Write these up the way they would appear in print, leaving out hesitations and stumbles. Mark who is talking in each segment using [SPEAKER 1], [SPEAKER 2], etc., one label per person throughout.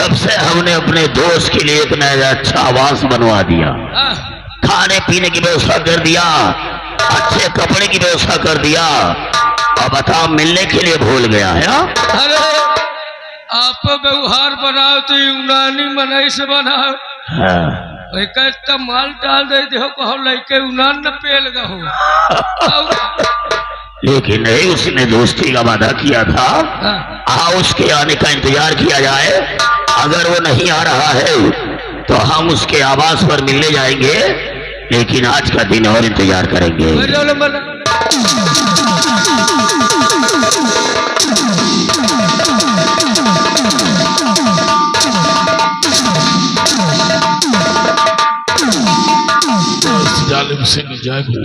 [SPEAKER 1] जब से हमने अपने दोस्त के लिए एक नया अच्छा आवास बनवा दिया, खाने पीने की व्यवस्था कर दिया, अच्छे कपड़े की व्यवस्था कर दिया, और बताओ मिलने के लिए भूल गया है।
[SPEAKER 2] अरे आप व्यवहार बनाओ तो यूनानी मनाई से बनाओ।
[SPEAKER 1] हाँ।
[SPEAKER 2] इतना माल डाल दे हो कहो लड़के यूनान न पेल गो।
[SPEAKER 1] लेकिन नहीं, उसने दोस्ती का वादा किया था। उसके आने का इंतजार किया जाए। अगर वो नहीं आ रहा है तो हम उसके आवास पर मिलने जाएंगे, लेकिन आज का दिन और इंतजार करेंगे।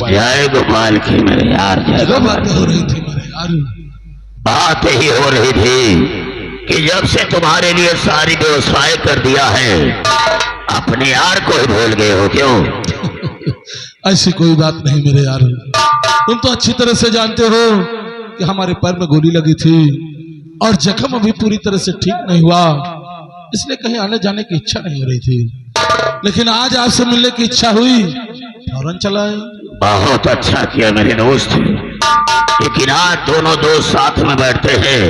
[SPEAKER 1] जय गोपाल की मेरे यार,
[SPEAKER 3] बातें हो रही थी मेरे यार।
[SPEAKER 1] बात ही हो रही थी कि जब से तुम्हारे लिए सारी व्यवस्थाएं कर दिया है, अपने यार को ही भूल गए हो क्यों?
[SPEAKER 3] ऐसी कोई बात नहीं मेरे यार, तुम तो अच्छी तरह से जानते हो कि हमारे पैर में गोली लगी थी और जख्म अभी पूरी तरह से ठीक नहीं हुआ, इसलिए कहीं आने जाने की इच्छा नहीं हो रही थी। लेकिन आज आपसे मिलने की इच्छा हुई, फौरन चला आए।
[SPEAKER 1] बहुत अच्छा किया मेरे दोस्त, लेकिन आज दोनों दोस्त साथ में बैठते हैं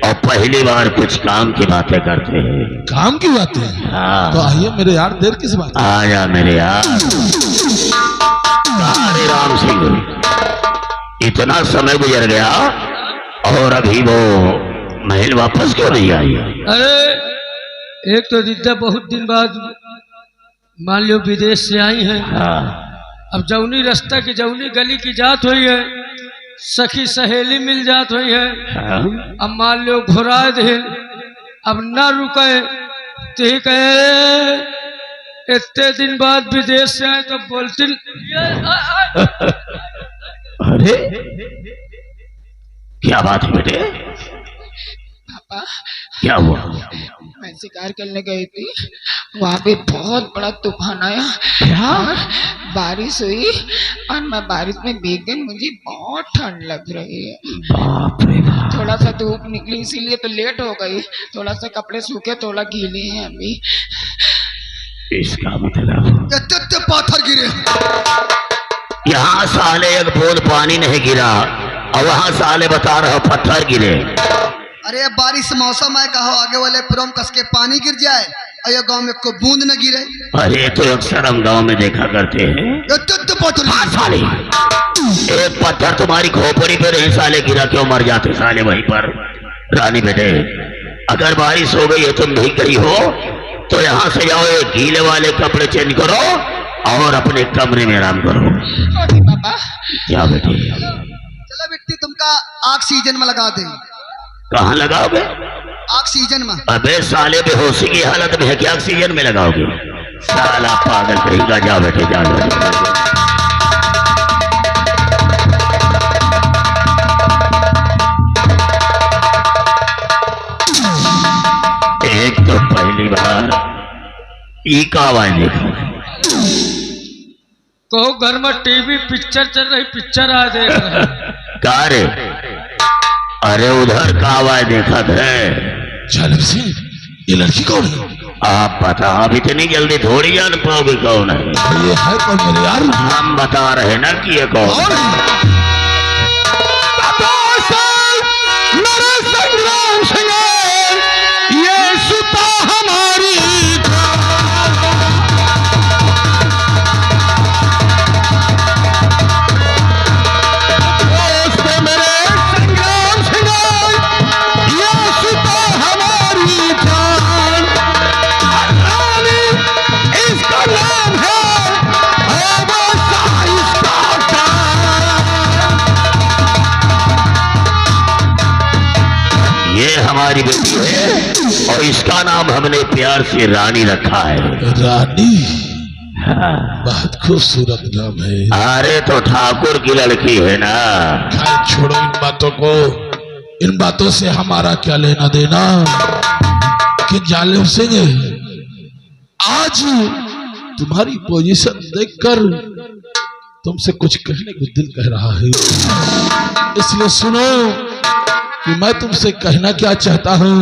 [SPEAKER 1] और पहली बार कुछ काम की बातें करते हैं।
[SPEAKER 3] काम की बातें?
[SPEAKER 1] हाँ।
[SPEAKER 3] तो आइए मेरे यार, देर किस बात?
[SPEAKER 1] आया मेरे यार। अरे राम सिंह, इतना समय गुजर गया और अभी वो महल वापस क्यों नहीं आई?
[SPEAKER 2] अरे एक तो रिद्धा बहुत दिन बाद मान लो विदेश से आई है।
[SPEAKER 1] हाँ।
[SPEAKER 2] अब जौनी रास्ता की जौनी गली की जात हुई है, सखी सहेली मिल जात हुई है।
[SPEAKER 1] हाँ।
[SPEAKER 2] अब मान लो घुरा दे, अब ना रुके तो कहे इतने दिन बाद विदेश से आए तो बोलती।
[SPEAKER 1] अरे क्या बात है बेटे?
[SPEAKER 4] पापा,
[SPEAKER 1] क्या हुआ?
[SPEAKER 4] मैं शिकार करने गई थी, वहाँ पे बहुत बड़ा तूफान आया।
[SPEAKER 1] क्या?
[SPEAKER 4] और बारिश हुई और मैं बारिश में भीग गई, मुझे बहुत ठंड लग रही है।
[SPEAKER 1] बाप रे बाप।
[SPEAKER 4] थोड़ा सा धूप निकली इसीलिए तो लेट हो गई, थोड़ा सा कपड़े सूखे थोड़ा गीले हैं अभी।
[SPEAKER 1] इसका मतलब
[SPEAKER 3] पाथर गिरे।
[SPEAKER 1] यहाँ साले एक बूंद पानी नहीं गिरा और वहाँ साले बता रहे हो पत्थर गिरे।
[SPEAKER 5] अरे बारिश मौसम है, कहो आगे वाले पुरम कस के पानी गिर जाए और ये गांव में कोई बूंद न गिरे।
[SPEAKER 1] अरे तो अक्सर हम गाँव में देखा करते हैं। हाँ साले, एक पत्थर तुम्हारी खोपड़ी पे नहीं साले गिरा, क्यों मर जाते साले वहीं पर। रानी बेटे, अगर बारिश हो गई है, तुम भीग गई हो तो यहाँ से जाओ, ये गीले वाले कपड़े चेंज करो और अपने कमरे में आराम करो।
[SPEAKER 4] पापा
[SPEAKER 1] क्या बेटे?
[SPEAKER 5] चलो बेटी, तुमका ऑक्सीजन में लगा दे।
[SPEAKER 1] कहाँ लगाओगे?
[SPEAKER 5] ऑक्सीजन में।
[SPEAKER 1] अबे साले बेहोशी की हालत में है क्या ऑक्सीजन में लगाओगे? साला पागल कहेगा। जा बेटे, जा बेटे। एक तो पहली बार ई का आवाज देखा।
[SPEAKER 2] कहो घर में टीवी पिक्चर चल रही, पिक्चर आ देख रहे।
[SPEAKER 1] का रे? अरे उधर का आवाज देखा है।
[SPEAKER 3] जालिम सिंह, ये लड़की कौन है?
[SPEAKER 1] आप बता, अब इतनी जल्दी थोड़ी जान पाओगे कौन है।
[SPEAKER 3] ये है कौन मेरे यार?
[SPEAKER 1] हम बता रहे ना कि ये कौन है।
[SPEAKER 3] मेरे संग्राम सिंह, ये सुता हमारी
[SPEAKER 1] हमारी बेटी है और इसका नाम हमने प्यार से रानी रखा है।
[SPEAKER 3] रानी?
[SPEAKER 1] हाँ।
[SPEAKER 3] बहुत खूबसूरत नाम है।
[SPEAKER 1] अरे तो ठाकुर की लड़की है ना।
[SPEAKER 3] छोड़ो इन बातों को, इन बातों से हमारा क्या लेना देना। कि जालिम सिंह, आज तुम्हारी पोजीशन देखकर तुमसे कुछ कहने को दिल कह रहा है, इसलिए सुनो कि मैं तुमसे कहना क्या चाहता हूं।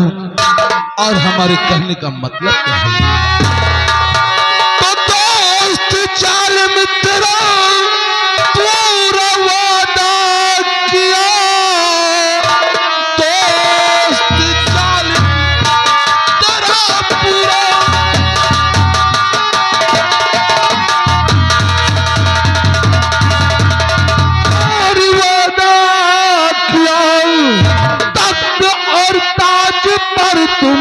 [SPEAKER 3] और हमारे कहने का मतलब क्या है? तो दोस्त जालिम तेरा पूरा वादा किया, दोस्त जालिम तेरा पूरा वादा किया, तख्त और ताज पर तुम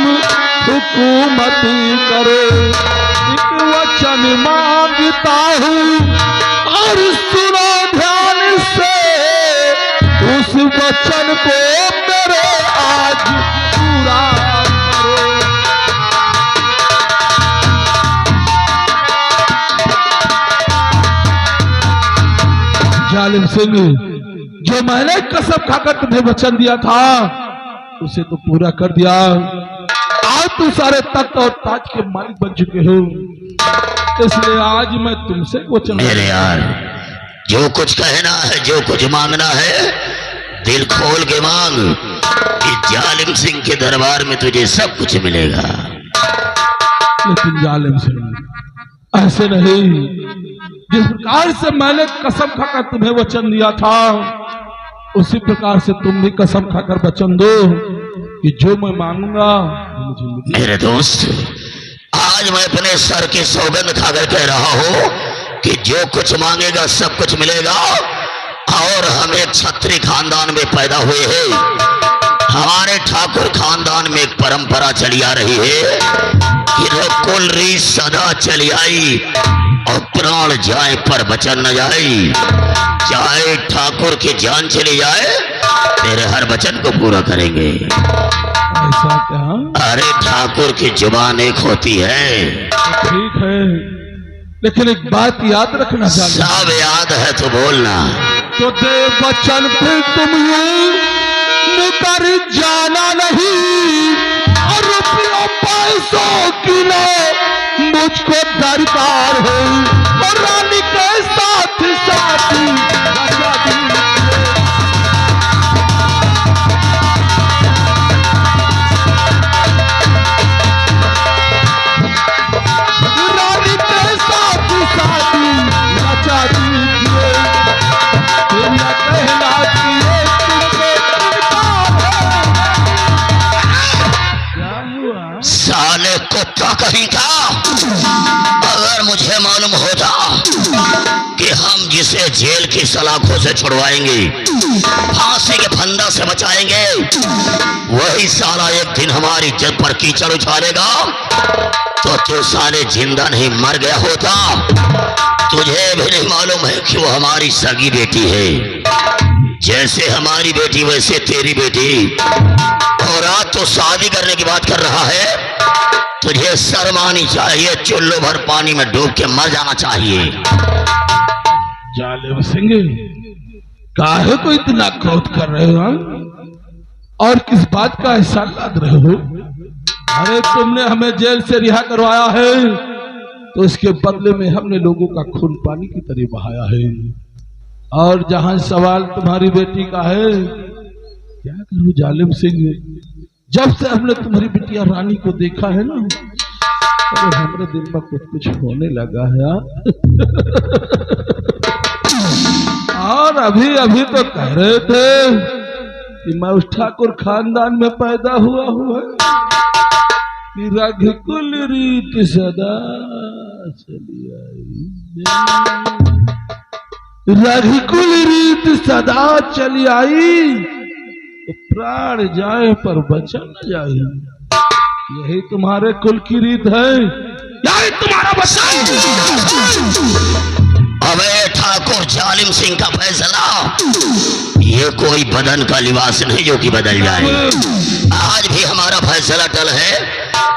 [SPEAKER 3] हुकूमत करो। एक वचन मांगता हूँ और सुनो ध्यान से, उस वचन को मेरे आज पूरा करो। जालिम सिंह, जो मैंने कसम खाकर तुम्हें वचन दिया था उसे तो पूरा कर दिया। आज तुम सारे तख्त और ताज के मालिक बन चुके हो, इसलिए आज मैं तुमसे वचन।
[SPEAKER 1] मेरे यार, जो कुछ कहना है, जो कुछ मांगना है, दिल खोल के मांग कि जालिम सिंह के दरबार में तुझे सब कुछ मिलेगा।
[SPEAKER 3] लेकिन जालिम सिंह, ऐसे नहीं। जिस प्रकार से मैंने कसम खाकर तुम्हें वचन दिया था, उसी प्रकार से तुम भी कसम खाकर वचन दो कि जो मैं मांगूंगा मुझे मिलेगा।
[SPEAKER 1] मेरे दोस्त, आज मैं अपने सर की सौगंध खाकर कह रहा हूं कि जो कुछ मांगेगा सब कुछ मिलेगा। और हम एक क्षत्रिय खानदान में पैदा हुए हैं। हमारे ठाकुर खानदान में एक परंपरा चली आ रही है कि कुल रीत सदा चली आई और प्राण जाए पर वचन न जाए। चाहे ठाकुर की जान चली जाए, तेरे हर वचन को पूरा करेंगे।
[SPEAKER 3] ऐसा क्या?
[SPEAKER 1] अरे ठाकुर की जुबान एक होती है।
[SPEAKER 3] ठीक है, लेकिन एक बात याद रखना चाहिए।
[SPEAKER 1] सब याद है तो बोलना।
[SPEAKER 3] तो दे वचन फिर तुम यूं मुकर जाना नहीं, और रुपयों पैसों की न मुझको दरकार है, और रानी के साथ साथी आजादी। रानी के साथ साथी आजादी किए, दुनिया कहना किए तुमको क्या हुआ?
[SPEAKER 1] साले कुत्ता कहीं का, अगर मुझे मालूम होता कि हम जिसे जेल की सलाखों से छुड़वाएंगे, फांसी के फंदा से बचाएंगे, वही साला एक दिन हमारी इज्जत पर कीचड़ उछालेगा, तो तू साले जिंदा नहीं मर गया होता। तुझे भी नहीं मालूम है कि वो हमारी सगी बेटी है। जैसे हमारी बेटी वैसे तेरी बेटी, और आज तो शादी करने की बात कर रहा है। तुझे शर्म आनी चाहिए, चुल्लू भर पानी में डूब के मर जाना चाहिए।
[SPEAKER 3] जालिम सिंह, काहे को इतना क्रोध कर रहे हो? और किस बात का एहसान लाद रहे हो? अरे तुमने हमें जेल से रिहा करवाया है, तो इसके बदले में हमने लोगों का खून पानी की तरह बहाया है। और जहां सवाल तुम्हारी बेटी का है, क्या करूं जालिम सिंह, जब से हमने तुम्हारी बिटिया रानी को देखा है ना, तो हमारे दिल में कुछ होने लगा है और अभी अभी तो कह रहे थे कि मैं उस ठाकुर खानदान में पैदा हुआ कि रघुकुल रीत सदा चली आई, रघुकुल रीत सदा चली आई, तो प्राण जाए पर वचन न जाए। यही तुम्हारे कुल की रीत है, यही तुम्हारा वचन।
[SPEAKER 1] अबे ठाकुर जालिम सिंह का फैसला, ये कोई बदन का लिबास नहीं जो कि बदल जाए। आज भी हमारा फैसला टल है,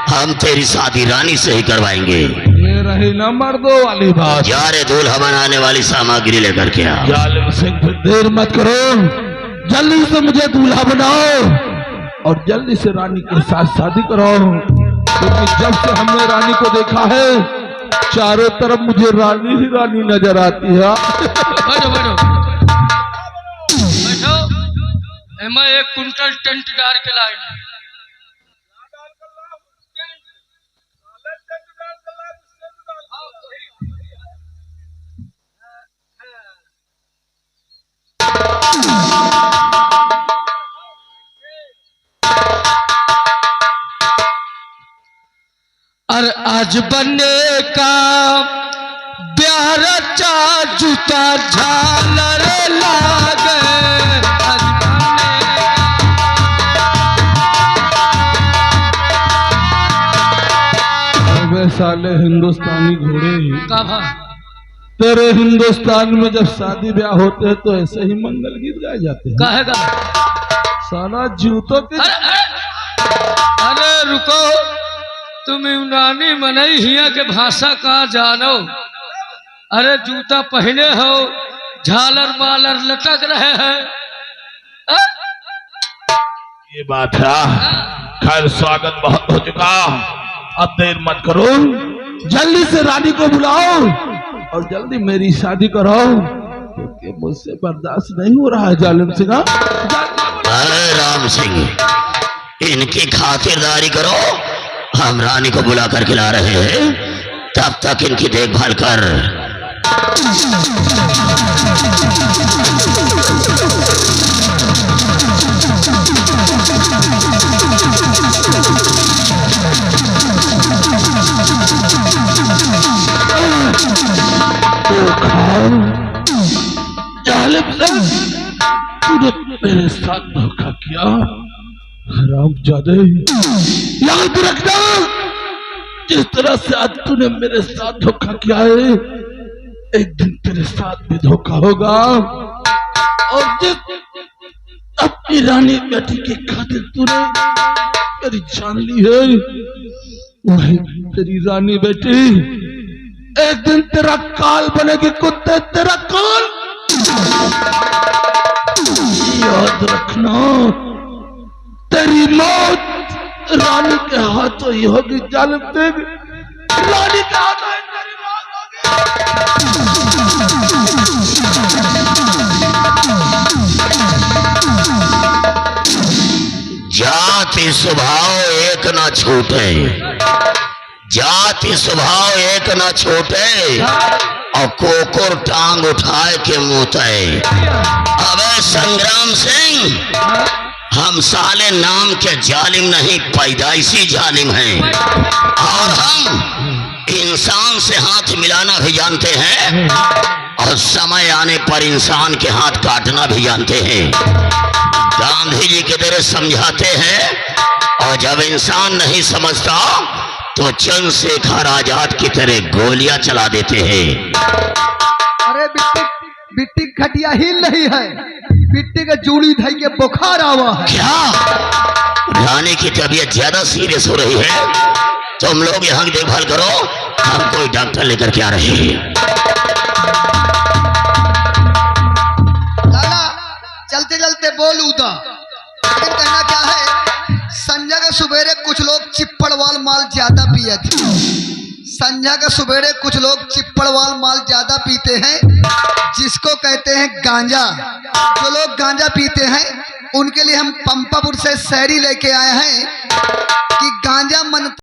[SPEAKER 1] हम तेरी शादी रानी से ही करवाएंगे।
[SPEAKER 3] ये रही न मर्दों वाली बात।
[SPEAKER 1] जा रे दूल्हा बनाने वाली सामग्री लेकर के आ।
[SPEAKER 3] जालिम सिंह, फिर देर मत करो, जल्दी से मुझे दूल्हा बनाओ और जल्दी से रानी के साथ शादी कराओ, क्योंकि जब से हमने रानी को देखा है, चारों तरफ मुझे रानी ही रानी नजर आती है।
[SPEAKER 2] बैठो बैठो बैठो, मैं 1 कुंटल टेंट डाल के लाए। और आज बनने का ब्याह जूता झालर लागे।
[SPEAKER 3] अबे साले हिंदुस्तानी घोड़े,
[SPEAKER 2] कहा
[SPEAKER 3] तेरे हिंदुस्तान में जब शादी ब्याह होते हैं तो ऐसे ही मंगल गीत गाए जाते हैं।
[SPEAKER 2] कहेगा
[SPEAKER 3] साला जूतों के
[SPEAKER 2] अरे रुको, तुम यूनानी मनई हिया के भाषा का जानो। अरे जूता पहने हो, झालर मालर लटक रहे हैं।
[SPEAKER 3] ये बात है। खैर स्वागत बहुत हो चुका, अब देर मत करो, जल्दी से रानी को बुलाओ और जल्दी मेरी शादी कराओ, क्योंकि मुझसे बर्दाश्त नहीं हो रहा है जालिम सिंह।
[SPEAKER 1] अरे राम सिंह, इनकी खातिरदारी करो, हम रानी को बुला कर खिला रहे हैं, तब तक इनकी देखभाल कर।
[SPEAKER 3] जालिम सिंह, तूने मेरे साथ धोखा किया, हरामजादे। याद रखना, जिस तरह से आज तूने मेरे साथ धोखा किया है, एक दिन तेरे साथ भी धोखा होगा। और जिस अपनी रानी बेटी की खातिर तूने मेरी जान ली है, वही तेरी रानी बेटी एक दिन तेरा काल बनेगी कुत्ते, तेरा काल। याद रखना, तेरी मौत रानी के हाथों ही होगी जालिम सिंह, रानी के हाथों ही तेरी मौत होगी।
[SPEAKER 1] जाति स्वभाव एक न छूटे, जाति स्वभाव एक न छूटे, और कोकुर टांग उठाए के मुँहते। अबे संग्राम सिंह, हम साले नाम के जालिम नहीं, पैदाइशी जालिम हैं, और हम इंसान से हाथ मिलाना भी जानते हैं, और समय आने पर इंसान के हाथ काटना भी जानते हैं। गांधी जी की तरह समझाते हैं, और जब इंसान नहीं समझता तो चंद्रशेखर आजाद की तरह गोलियां चला देते हैं।
[SPEAKER 5] अरे बिट्टी खटिया हिल नहीं है, बिट्टी के जूड़ी धई के बुखार आवा है।
[SPEAKER 1] क्या रानी की तबीयत ज्यादा सीरियस हो रही है? तुम लोग यहाँ की देखभाल करो, हम कोई डॉक्टर लेकर के आ रहे हैं।
[SPEAKER 5] लाला चलते चलते बोल उदा, लेकिन कहना क्या है, संजय के सुबेरे कुछ लोग चिप्पड़वाल माल ज्यादा पिए थे। संजय के सुबेरे कुछ लोग चिप्पड़वाल माल ज्यादा पीते हैं, जिसको कहते हैं गांजा। जो लोग गांजा पीते हैं उनके लिए हम पंपापुर से शहरी लेके आए हैं कि गांजा मन